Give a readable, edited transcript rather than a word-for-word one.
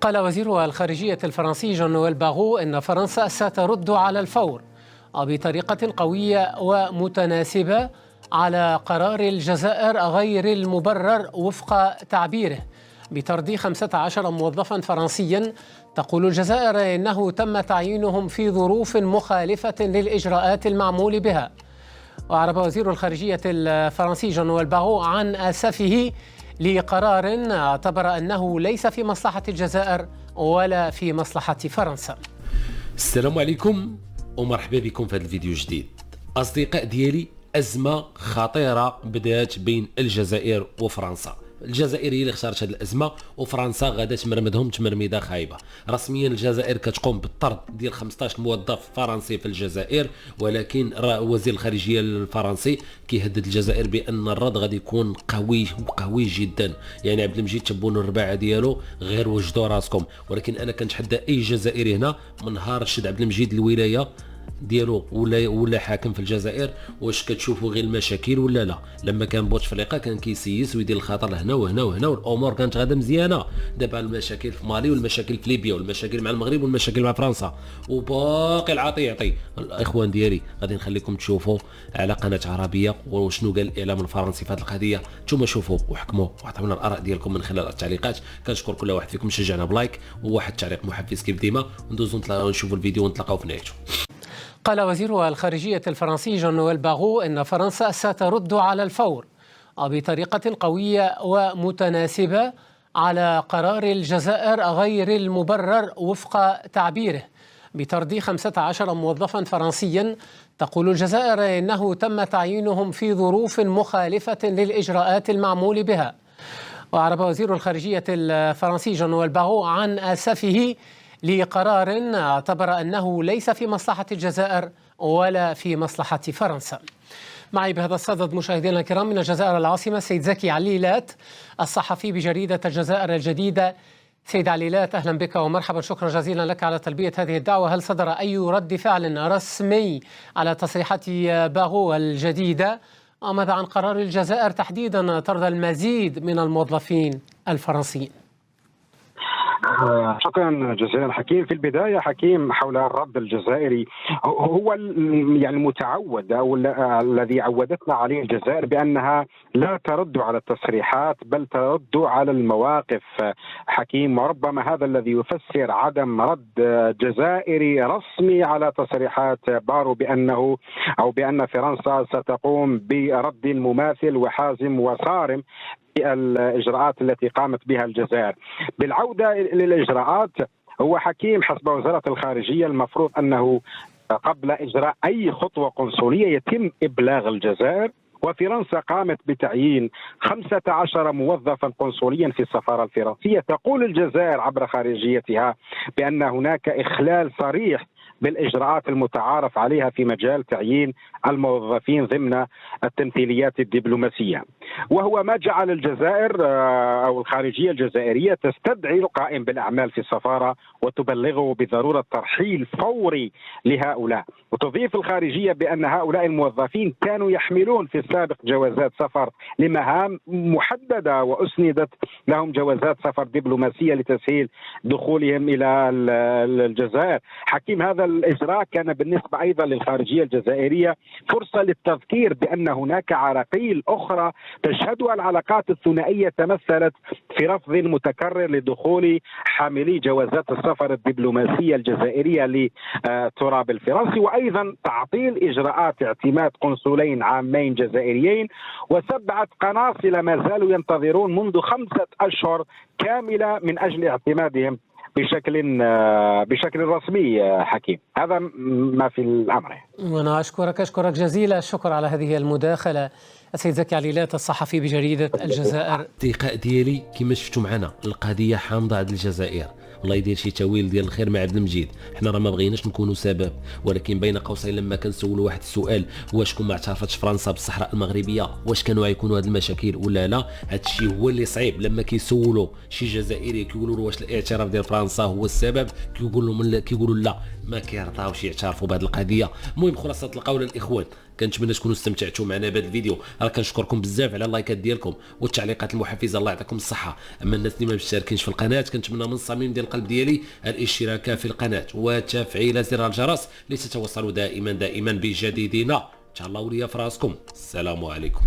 قال وزير الخارجية الفرنسي جون نويل باغو إن فرنسا سترد على الفور وبطريقة قوية ومتناسبة على قرار الجزائر غير المبرر وفق تعبيره بطرد 15 موظفا فرنسيا. تقول الجزائر إنه تم تعيينهم في ظروف مخالفة للإجراءات المعمول بها. وأعرب وزير الخارجية الفرنسي جون نويل باغو عن أسفه لقرار اعتبر أنه ليس في مصلحة الجزائر ولا في مصلحة فرنسا. السلام عليكم ومرحبا بكم في هذا الفيديو الجديد. أصدقاء ديالي، أزمة خطيرة بدأت بين الجزائر وفرنسا. الجزائر هي اللي اختارت هذه الازمه وفرنسا غادا تمرمدهم تمرميده خايبه. رسميا الجزائر كتقوم بالطرد ديال 15 موظف فرنسي في الجزائر، ولكن وزير الخارجيه الفرنسي كيهدد الجزائر بان الرد غادي يكون قوي جدا. يعني عبد المجيد تبون الرباعه ديالو غير وجدوا راسكم. ولكن انا كنتحدى اي جزائري هنا من نهار شد عبد المجيد الولايه ديالو ولا حاكم في الجزائر، واش كتشوفوا غير المشاكل ولا لا؟ لما كان بوتفليقه كان كيسيس ويدير الخطر هنا وهنا وهنا والامور كانت غادا مزيانه. دابا المشاكل في مالي والمشاكل في ليبيا والمشاكل مع المغرب والمشاكل مع فرنسا وباقي العطي يعطي. الاخوان ديالي غادي نخليكم تشوفوا على قناه عربيه وشنو قال الاعلام الفرنسي في هذه القضيه. نتوما شوفوا وحكموا وعطونا الاراء ديالكم من خلال التعليقات. كنشكر كل واحد فيكم شجعنا بلايك وواحد تعليق محفز كيف ديما، وندوزو نشوفوا الفيديو ونتلاقاو في نهايته. قال وزير الخارجية الفرنسي جون نويل باغو إن فرنسا سترد على الفور وبطريقة قوية ومتناسبة على قرار الجزائر غير المبرر وفق تعبيره بطرد 15 موظفا فرنسيا. تقول الجزائر إنه تم تعيينهم في ظروف مخالفة للإجراءات المعمول بها. وأعرب وزير الخارجية الفرنسي جون نويل باغو عن أسفه لقرار اعتبر أنه ليس في مصلحة الجزائر ولا في مصلحة فرنسا. معي بهذا الصدد مشاهدينا الكرام من الجزائر العاصمة سيد زكي عليلات الصحفي بجريدة الجزائر الجديدة. سيد عليلات، أهلا بك ومرحبا، شكرا جزيلا لك على تلبية هذه الدعوة. هل صدر أي رد فعل رسمي على تصريحات باغو الجديدة؟ وماذا عن قرار الجزائر تحديدا طرد المزيد من الموظفين الفرنسيين؟ شكرا جزيلا حكيم. في البداية حكيم، حول الرد الجزائري، هو يعني المتعود أو الذي عودتنا عليه الجزائر بأنها لا ترد على التصريحات بل ترد على المواقف حكيم. وربما هذا الذي يفسر عدم رد جزائري رسمي على تصريحات باغو بأن فرنسا ستقوم برد مماثل وحازم وصارم الإجراءات التي قامت بها الجزائر. بالعودة للإجراءات، هو حكيم حسب وزارة الخارجية المفروض أنه قبل إجراء أي خطوة قنصلية يتم إبلاغ الجزائر، وفرنسا قامت بتعيين 15 موظفا قنصليا في السفارة الفرنسية. تقول الجزائر عبر خارجيتها بأن هناك إخلال صريح بالإجراءات المتعارف عليها في مجال تعيين الموظفين ضمن التمثيليات الدبلوماسية، وهو ما جعل الجزائر أو الخارجية الجزائرية تستدعي القائم بالأعمال في السفارة وتبلغه بضرورة ترحيل فوري لهؤلاء. وتضيف الخارجية بأن هؤلاء الموظفين كانوا يحملون في السابق جوازات سفر لمهام محددة، وأسندت لهم جوازات سفر دبلوماسية لتسهيل دخولهم إلى الجزائر. حكيم، هذا الإجراء كان بالنسبة أيضا للخارجية الجزائرية فرصة للتذكير بأن هناك عراقيل أخرى تشهدها العلاقات الثنائية تمثلت في رفض متكرر لدخول حاملي جوازات السفر الدبلوماسية الجزائرية للتراب الفرنسي، وأيضا تعطيل إجراءات اعتماد قنصلين عامين جزائريين و7 قناصل ما زالوا ينتظرون منذ 5 أشهر كاملة من أجل اعتمادهم بشكل رسمي حكيم. هذا ما في الأمر. وأنا أشكرك جزيلا الشكر على هذه المداخلة السيد زكي عليلات الصحفي بجريدة الجزائر. التقاء ديالي كما شفتوا معنا القضية حامضة عند الجزائر، الله يدير شي تاويل ديال الخير مع عبد المجيد. حنا راه ما بغيناش نكونوا سبب، ولكن بين قوسين لما كنسولوا واحد السؤال، واش كون ما اعترفتش فرنسا بالصحراء المغربيه واش كانوا غيكونوا هاد المشاكل ولا لا؟ هاد الشيء هو اللي صعيب. لما كيسولوا شي جزائري كيقولوا له واش الاعتراف ديال فرنسا هو السبب، كيقولوا لا ما كيرضاوش يعترفوا بهذه القضيه. المهم خلاصه القول الاخوان، كنتمنى تكونوا استمتعتوا معنا بهذا الفيديو. راه كنشكركم بزاف على اللايكات ديالكم والتعليقات المحفزه، الله يعطيكم الصحه. اما الناس اللي ما مشتركينش في القناه كنتمنى من الصميم ديال القلب ديالي الاشتراك في القناه وتفعيل زر الجرس لتتوصلوا دائما بجديدنا. تهلاو ليا في راسكم. السلام عليكم.